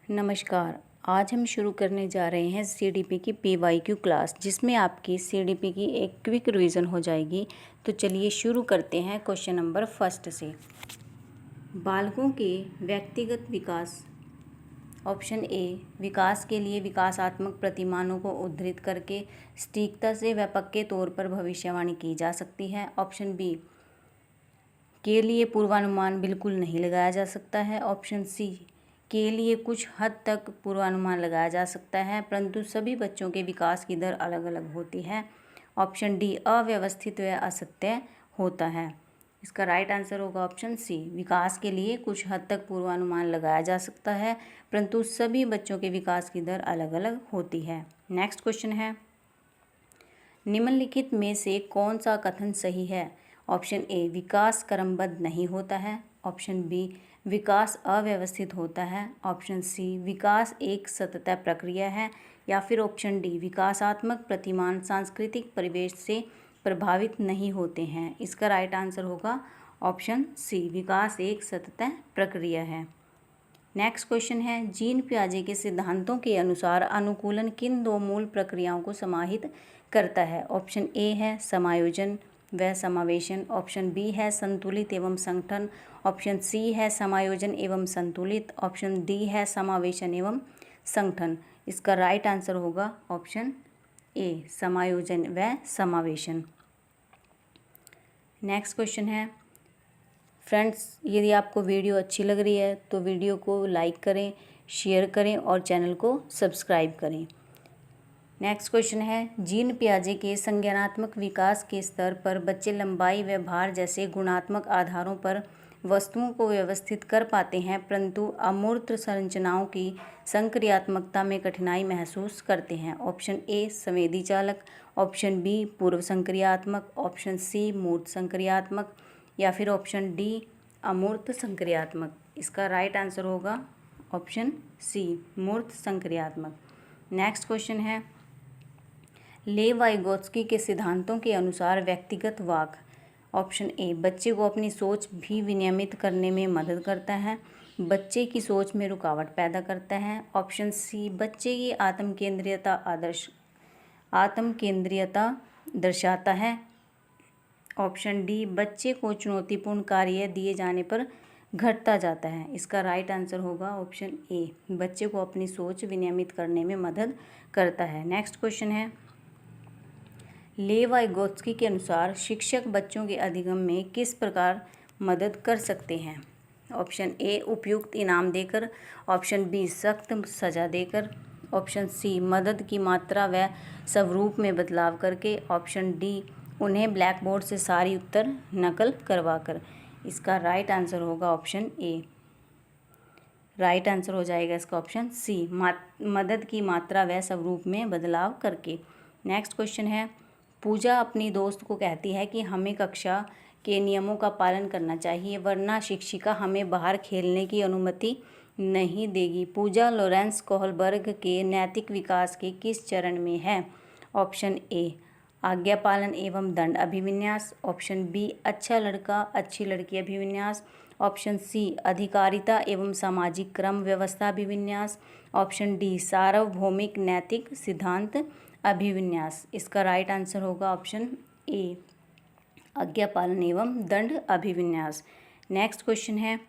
नमस्कार। आज हम शुरू करने जा रहे हैं सीडीपी की पीवाईक्यू क्लास, जिसमें आपकी सीडीपी की एक क्विक रिवीजन हो जाएगी। तो चलिए शुरू करते हैं क्वेश्चन नंबर फर्स्ट से। बालकों के व्यक्तिगत विकास। ऑप्शन ए, विकास के लिए विकासात्मक प्रतिमानों को उद्धृत करके सटीकता से व पक्के तौर पर भविष्यवाणी की जा सकती है। ऑप्शन बी, के लिए पूर्वानुमान बिल्कुल नहीं लगाया जा सकता है। ऑप्शन सी, के लिए कुछ हद तक पूर्वानुमान लगाया जा सकता है, परंतु सभी बच्चों के विकास की दर अलग अलग होती है। ऑप्शन डी, अव्यवस्थित व असत्य होता है। इसका राइट आंसर होगा ऑप्शन सी, विकास के लिए कुछ हद तक पूर्वानुमान लगाया जा सकता है, परंतु सभी बच्चों के विकास की दर अलग अलग होती है। नेक्स्ट क्वेश्चन है, निम्नलिखित में से कौन सा कथन सही है? ऑप्शन ए, विकास क्रमबद्ध नहीं होता है। ऑप्शन बी, विकास अव्यवस्थित होता है। ऑप्शन सी, विकास एक सतत प्रक्रिया है। या फिर ऑप्शन डी, विकासात्मक प्रतिमान सांस्कृतिक परिवेश से प्रभावित नहीं होते हैं। इसका राइट आंसर होगा ऑप्शन सी, विकास एक सतत प्रक्रिया है। नेक्स्ट क्वेश्चन है, जीन पियाजे के सिद्धांतों के अनुसार अनुकूलन किन दो मूल प्रक्रियाओं को समाहित करता है? ऑप्शन ए है समायोजन व समावेशन। ऑप्शन बी है संतुलित एवं संगठन। ऑप्शन सी है समायोजन एवं संतुलित। ऑप्शन डी है समावेशन एवं संगठन। इसका राइट आंसर होगा ऑप्शन ए, समायोजन व समावेशन। नेक्स्ट क्वेश्चन है, फ्रेंड्स, यदि आपको वीडियो अच्छी लग रही है तो वीडियो को लाइक करें, शेयर करें और चैनल को सब्सक्राइब करें। नेक्स्ट क्वेश्चन है, जीन पियाजे के संज्ञानात्मक विकास के स्तर पर बच्चे लंबाई व भार जैसे गुणात्मक आधारों पर वस्तुओं को व्यवस्थित कर पाते हैं, परंतु अमूर्त संरचनाओं की संक्रियात्मकता में कठिनाई महसूस करते हैं। ऑप्शन ए, संवेदी चालक। ऑप्शन बी, पूर्व संक्रियात्मक। ऑप्शन सी, मूर्त संक्रियात्मक। या फिर ऑप्शन डी, अमूर्त संक्रियात्मक। इसका राइट आंसर होगा ऑप्शन सी, मूर्त संक्रियात्मक। नेक्स्ट क्वेश्चन है, लेव वाइगोत्स्की के सिद्धांतों के अनुसार व्यक्तिगत वाक। ऑप्शन ए, बच्चे को अपनी सोच भी विनियमित करने में मदद करता है, बच्चे की सोच में रुकावट पैदा करता है। ऑप्शन सी, बच्चे की आत्म केंद्रीयता दर्शाता है। ऑप्शन डी, बच्चे को चुनौतीपूर्ण कार्य दिए जाने पर घटता जाता है। इसका राइट आंसर होगा ऑप्शन ए, बच्चे को अपनी सोच विनियमित करने में मदद करता है। नेक्स्ट क्वेश्चन है, लेव वाइगोत्स्की के अनुसार शिक्षक बच्चों के अधिगम में किस प्रकार मदद कर सकते हैं? ऑप्शन ए, उपयुक्त इनाम देकर। ऑप्शन बी, सख्त सजा देकर। ऑप्शन सी, मदद की मात्रा व स्वरूप में बदलाव करके। ऑप्शन डी, उन्हें ब्लैक बोर्ड से सारी उत्तर नकल करवाकर। इसका राइट आंसर होगा ऑप्शन ए, राइट आंसर हो जाएगा इसका ऑप्शन सी, मदद की मात्रा व स्वरूप में बदलाव करके। नेक्स्ट क्वेश्चन है, पूजा अपनी दोस्त को कहती है कि हमें कक्षा के नियमों का पालन करना चाहिए, वरना शिक्षिका हमें बाहर खेलने की अनुमति नहीं देगी। पूजा लॉरेंस कोहलबर्ग के नैतिक विकास के किस चरण में है? ऑप्शन ए, आज्ञा पालन एवं दंड अभिविन्यास। ऑप्शन बी, अच्छा लड़का अच्छी लड़की अभिविन्यास। ऑप्शन सी, अधिकारिता एवं सामाजिक क्रम व्यवस्था अभिविन्यास। ऑप्शन डी, सार्वभौमिक नैतिक सिद्धांत अभिविन्यास। इसका राइट आंसर होगा ऑप्शन ए, आज्ञा पालन एवं दंड अभिविन्यास। नेक्स्ट क्वेश्चन है,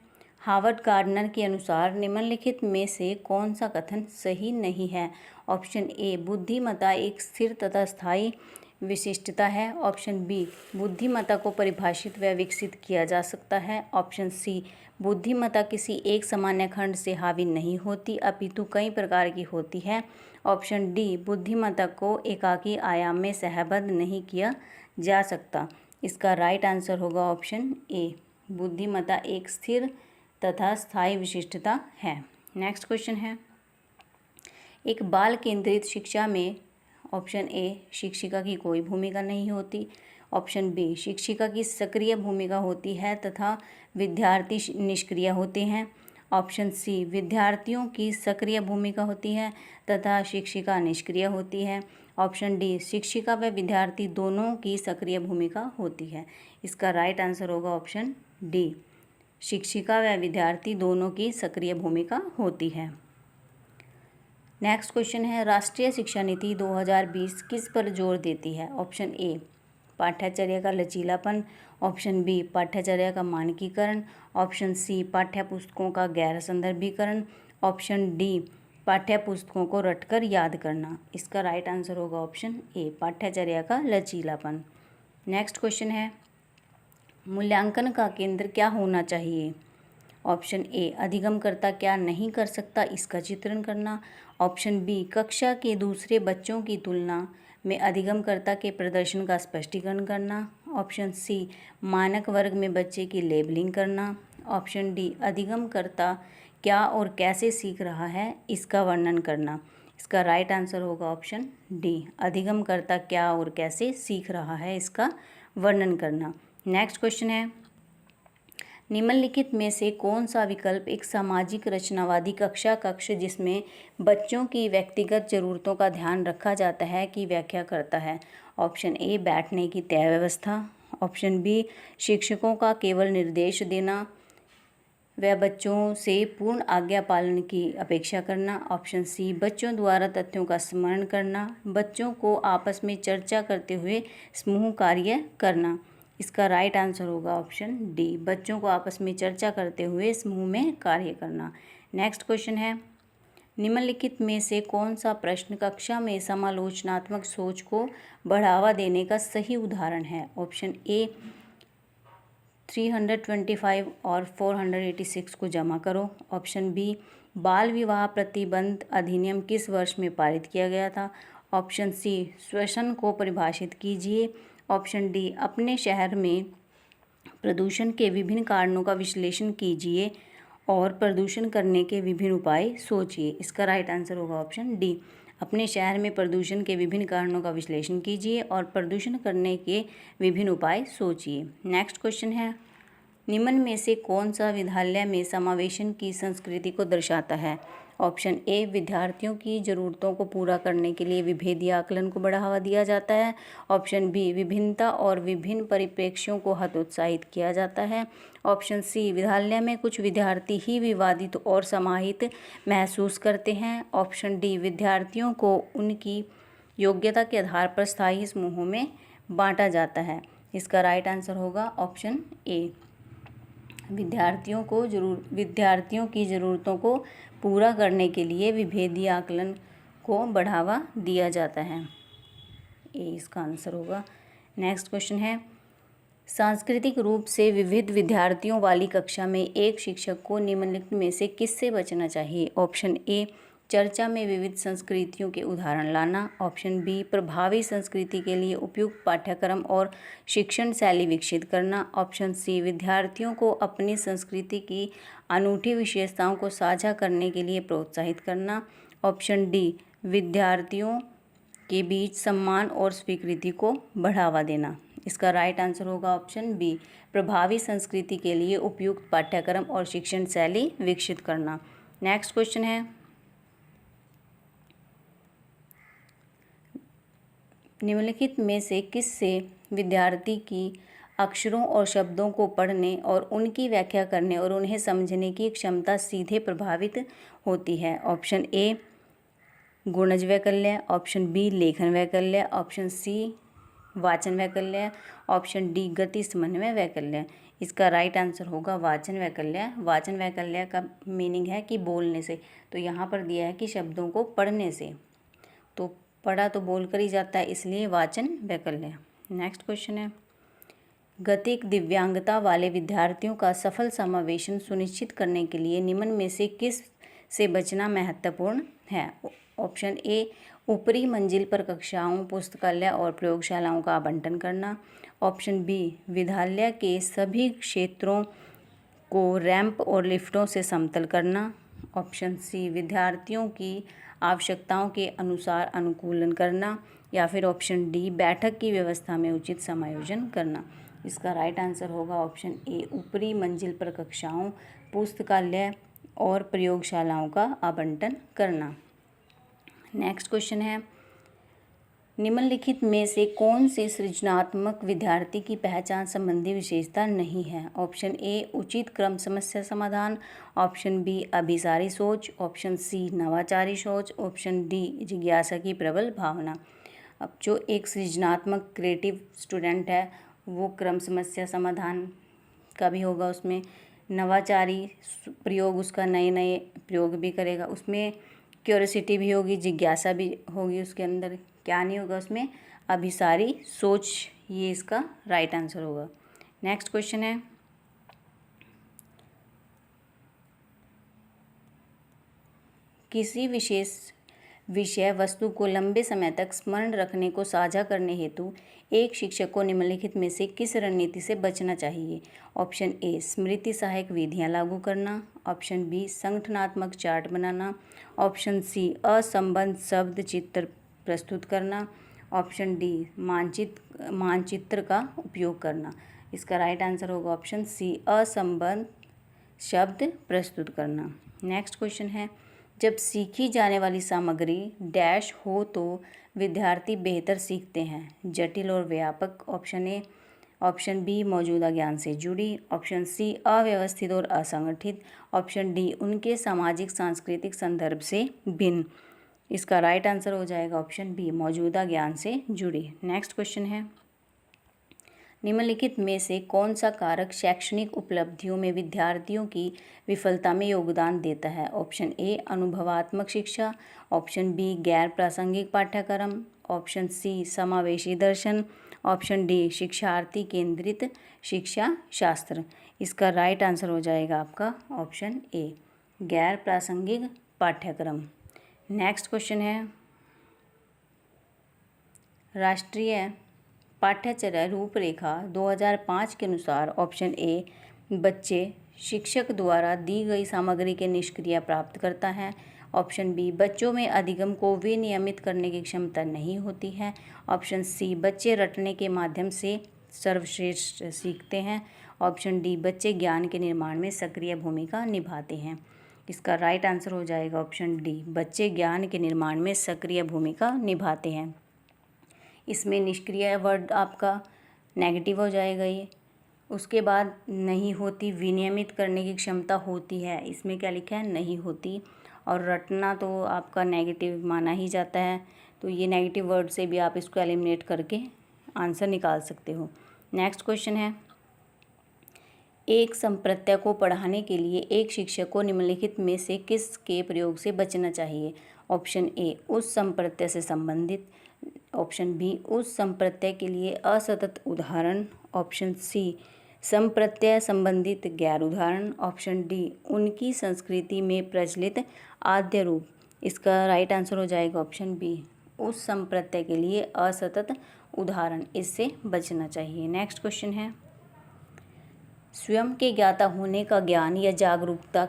हार्वर्ड गार्डनर के अनुसार निम्नलिखित में से कौन सा कथन सही नहीं है? ऑप्शन ए, बुद्धिमत्ता एक स्थिर तथा स्थायी विशिष्टता है। ऑप्शन बी, बुद्धिमत्ता को परिभाषित व विकसित किया जा सकता है। ऑप्शन सी, बुद्धिमत्ता किसी एक सामान्य खंड से हावी नहीं होती, अपितु कई प्रकार की होती है। ऑप्शन डी, बुद्धिमत्ता को एकाकी आयाम में सहबद्ध नहीं किया जा सकता। इसका राइट आंसर होगा ऑप्शन ए, बुद्धिमत्ता एक स्थिर तथा स्थायी विशिष्टता है। नेक्स्ट क्वेश्चन है, एक बाल केंद्रित शिक्षा में ऑप्शन ए, शिक्षिका की कोई भूमिका नहीं होती। ऑप्शन बी, शिक्षिका की सक्रिय भूमिका होती है तथा विद्यार्थी निष्क्रिय होते हैं। ऑप्शन सी, विद्यार्थियों की सक्रिय भूमिका होती है तथा शिक्षिका निष्क्रिय होती है। ऑप्शन डी, शिक्षिका व विद्यार्थी दोनों की सक्रिय भूमिका होती है। इसका राइट आंसर होगा ऑप्शन डी, शिक्षिका व विद्यार्थी दोनों की सक्रिय भूमिका होती है। नेक्स्ट क्वेश्चन है, राष्ट्रीय शिक्षा नीति 2020 किस पर जोर देती है? ऑप्शन ए पाठ्यचर्या का लचीलापन, ऑप्शन बी पाठ्यचर्या का मानकीकरण, ऑप्शन सी पाठ्य पुस्तकों का गैर संदर्भीकरण, ऑप्शन डी पाठ्य पुस्तकों को रटकर याद करना। इसका राइट आंसर होगा ऑप्शन ए पाठ्यचर्या का लचीलापन। नेक्स्ट क्वेश्चन है, मूल्यांकन का केंद्र क्या होना चाहिए? ऑप्शन ए अधिगमकर्ता क्या नहीं कर सकता इसका चित्रण करना, ऑप्शन बी कक्षा के दूसरे बच्चों की तुलना में अधिगमकर्ता के प्रदर्शन का स्पष्टीकरण करना, ऑप्शन सी मानक वर्ग में बच्चे की लेबलिंग करना, ऑप्शन डी अधिगमकर्ता क्या और कैसे सीख रहा है इसका वर्णन करना। इसका राइट आंसर होगा ऑप्शन डी अधिगमकर्ता क्या और कैसे सीख रहा है इसका वर्णन करना। नेक्स्ट क्वेश्चन है, निम्नलिखित में से कौन सा विकल्प एक सामाजिक रचनावादी कक्षा कक्ष जिसमें बच्चों की व्यक्तिगत जरूरतों का ध्यान रखा जाता है की व्याख्या करता है? ऑप्शन ए बैठने की तय व्यवस्था, ऑप्शन बी शिक्षकों का केवल निर्देश देना व बच्चों से पूर्ण आज्ञा पालन की अपेक्षा करना, ऑप्शन सी बच्चों द्वारा तथ्यों का स्मरण करना, बच्चों को आपस में चर्चा करते हुए समूह कार्य करना। इसका राइट आंसर होगा ऑप्शन डी बच्चों को आपस में चर्चा करते हुए समूह में कार्य करना। नेक्स्ट क्वेश्चन है, निम्नलिखित में से कौन सा प्रश्न कक्षा में समालोचनात्मक सोच को बढ़ावा देने का सही उदाहरण है? ऑप्शन ए 325 और 486 को जमा करो, ऑप्शन बी बाल विवाह प्रतिबंध अधिनियम किस वर्ष में पारित किया गया था, ऑप्शन सी श्वसन को परिभाषित कीजिए, ऑप्शन डी अपने शहर में प्रदूषण के विभिन्न कारणों का विश्लेषण कीजिए और प्रदूषण करने के विभिन्न उपाय सोचिए। इसका राइट आंसर होगा ऑप्शन डी अपने शहर में प्रदूषण के विभिन्न कारणों का विश्लेषण कीजिए और प्रदूषण करने के विभिन्न उपाय सोचिए। नेक्स्ट क्वेश्चन है, निम्न में से कौन सा विद्यालय में समावेशन की संस्कृति को दर्शाता है? ऑप्शन ए विद्यार्थियों की ज़रूरतों को पूरा करने के लिए विभेदीय आकलन को बढ़ावा दिया जाता है, ऑप्शन बी विभिन्नता और विभिन्न परिप्रेक्ष्यों को हतोत्साहित किया जाता है, ऑप्शन सी विद्यालय में कुछ विद्यार्थी ही विवादित और समाहित महसूस करते हैं, ऑप्शन डी विद्यार्थियों को उनकी योग्यता के आधार पर स्थायी समूहों में बांटा जाता है। इसका राइट आंसर होगा ऑप्शन ए विद्यार्थियों की ज़रूरतों को पूरा करने के लिए विभेदीय आकलन को बढ़ावा दिया जाता है। ए इसका आंसर होगा। नेक्स्ट क्वेश्चन है, सांस्कृतिक रूप से विविध विद्यार्थियों वाली कक्षा में एक शिक्षक को निम्नलिखित में से किससे बचना चाहिए? ऑप्शन ए चर्चा में विविध संस्कृतियों के उदाहरण लाना, ऑप्शन बी प्रभावी संस्कृति के लिए उपयुक्त पाठ्यक्रम और शिक्षण शैली विकसित करना, ऑप्शन सी विद्यार्थियों को अपनी संस्कृति की अनूठी विशेषताओं को साझा करने के लिए प्रोत्साहित करना, ऑप्शन डी विद्यार्थियों के बीच सम्मान और स्वीकृति को बढ़ावा देना। इसका राइट आंसर होगा ऑप्शन बी प्रभावी संस्कृति के लिए उपयुक्त पाठ्यक्रम और शिक्षण शैली विकसित करना। नेक्स्ट क्वेश्चन है, निम्नलिखित में से किससे विद्यार्थी की अक्षरों और शब्दों को पढ़ने और उनकी व्याख्या करने और उन्हें समझने की क्षमता सीधे प्रभावित होती है? ऑप्शन ए गुणज वैकल्य, ऑप्शन बी लेखन वैकल्य, ऑप्शन सी वाचन वैकल्य, ऑप्शन डी गति समन्वय वैकल्य। इसका राइट आंसर होगा वाचन वैकल्य। वाचन वैकल्य का मीनिंग है कि बोलने से, तो यहाँ पर दिया है कि शब्दों को पढ़ने से, तो पढ़ा तो बोल कर ही जाता है, इसलिए वाचन वैकल्य। नेक्स्ट क्वेश्चन है, गतिक दिव्यांगता वाले विद्यार्थियों का सफल समावेशन सुनिश्चित करने के लिए निम्न में से किस से बचना महत्वपूर्ण है? ऑप्शन ए ऊपरी मंजिल पर कक्षाओं, पुस्तकालय और प्रयोगशालाओं का आवंटन करना, ऑप्शन बी विद्यालय के सभी क्षेत्रों को रैंप और लिफ्टों से समतल करना, ऑप्शन सी विद्यार्थियों की आवश्यकताओं के अनुसार अनुकूलन करना, या फिर ऑप्शन डी बैठक की व्यवस्था में उचित समायोजन करना। इसका राइट आंसर होगा ऑप्शन ए ऊपरी मंजिल पर कक्षाओं, पुस्तकालय और प्रयोगशालाओं का आवंटन करना। नेक्स्ट क्वेश्चन है, निम्नलिखित में से कौन सी सृजनात्मक विद्यार्थी की पहचान संबंधी विशेषता नहीं है? ऑप्शन ए उचित क्रम समस्या समाधान, ऑप्शन बी अभिसारी सोच, ऑप्शन सी नवाचारी सोच, ऑप्शन डी जिज्ञासा की प्रबल भावना। अब जो एक सृजनात्मक क्रिएटिव स्टूडेंट है वो क्रम समस्या समाधान का भी होगा, उसमें नवाचारी प्रयोग, उसका नए नए प्रयोग भी करेगा, उसमें क्यूरियोसिटी भी होगी, जिज्ञासा भी होगी उसके अंदर। क्या नहीं होगा उसमें? अभिसारी सोच। ये इसका राइट आंसर होगा। नेक्स्ट क्वेश्चन है, किसी विशेष विषय वस्तु को लंबे समय तक स्मरण रखने को साझा करने हेतु एक शिक्षक को निम्नलिखित में से किस रणनीति से बचना चाहिए? ऑप्शन ए स्मृति सहायक विधियां लागू करना, ऑप्शन बी संगठनात्मक चार्ट बनाना, ऑप्शन सी असंबद्ध शब्द चित्र प्रस्तुत करना, ऑप्शन डी मानचित्र का उपयोग करना। इसका राइट आंसर होगा ऑप्शन सी असंबद्ध शब्द प्रस्तुत करना। नेक्स्ट क्वेश्चन है, जब सीखी जाने वाली सामग्री डैश हो तो विद्यार्थी बेहतर सीखते हैं? जटिल और व्यापक, ऑप्शन ए, ऑप्शन बी मौजूदा ज्ञान से जुड़ी, ऑप्शन सी अव्यवस्थित और असंगठित, ऑप्शन डी उनके सामाजिक सांस्कृतिक संदर्भ से भिन्न। इसका राइट आंसर हो जाएगा ऑप्शन बी मौजूदा ज्ञान से जुड़ी। नेक्स्ट क्वेश्चन है, निम्नलिखित में से कौन सा कारक शैक्षणिक उपलब्धियों में विद्यार्थियों की विफलता में योगदान देता है? ऑप्शन ए अनुभवात्मक शिक्षा, ऑप्शन बी गैर प्रासंगिक पाठ्यक्रम, ऑप्शन सी समावेशी दर्शन, ऑप्शन डी शिक्षार्थी केंद्रित शिक्षा शास्त्र। इसका राइट आंसर हो जाएगा आपका ऑप्शन ए गैर प्रासंगिक पाठ्यक्रम। नेक्स्ट क्वेश्चन है, राष्ट्रीय पाठ्यचर्या रूपरेखा 2005 के अनुसार ऑप्शन ए बच्चे शिक्षक द्वारा दी गई सामग्री के निष्क्रिय प्राप्त करता है, ऑप्शन बी बच्चों में अधिगम को विनियमित करने की क्षमता नहीं होती है, ऑप्शन सी बच्चे रटने के माध्यम से सर्वश्रेष्ठ सीखते हैं, ऑप्शन डी बच्चे ज्ञान के निर्माण में सक्रिय भूमिका निभाते हैं। इसका राइट आंसर हो जाएगा ऑप्शन डी बच्चे ज्ञान के निर्माण में सक्रिय भूमिका निभाते हैं। इसमें निष्क्रिय वर्ड आपका नेगेटिव हो जाएगा ये। उसके बाद नहीं होती, विनियमित करने की क्षमता होती है, इसमें क्या लिखा है? नहीं होती। और रटना तो आपका नेगेटिव माना ही जाता है, तो ये नेगेटिव वर्ड से भी आप इसको एलिमिनेट करके आंसर निकाल सकते हो। नेक्स्ट क्वेश्चन है, एक संप्रत्यय को पढ़ाने के लिए एक शिक्षक को निम्नलिखित में से किसके प्रयोग से बचना चाहिए? ऑप्शन ए उस संप्रत्यय से संबंधित, ऑप्शन बी उस संप्रत्यय के लिए असतत उदाहरण, ऑप्शन सी संप्रत्यय संबंधित गैर उदाहरण, ऑप्शन डी उनकी संस्कृति में प्रचलित आद्य रूप। इसका राइट आंसर हो जाएगा ऑप्शन बी उस संप्रत्यय के लिए असतत उदाहरण, इससे बचना चाहिए। नेक्स्ट क्वेश्चन है, स्वयं के ज्ञाता होने का ज्ञान या जागरूकता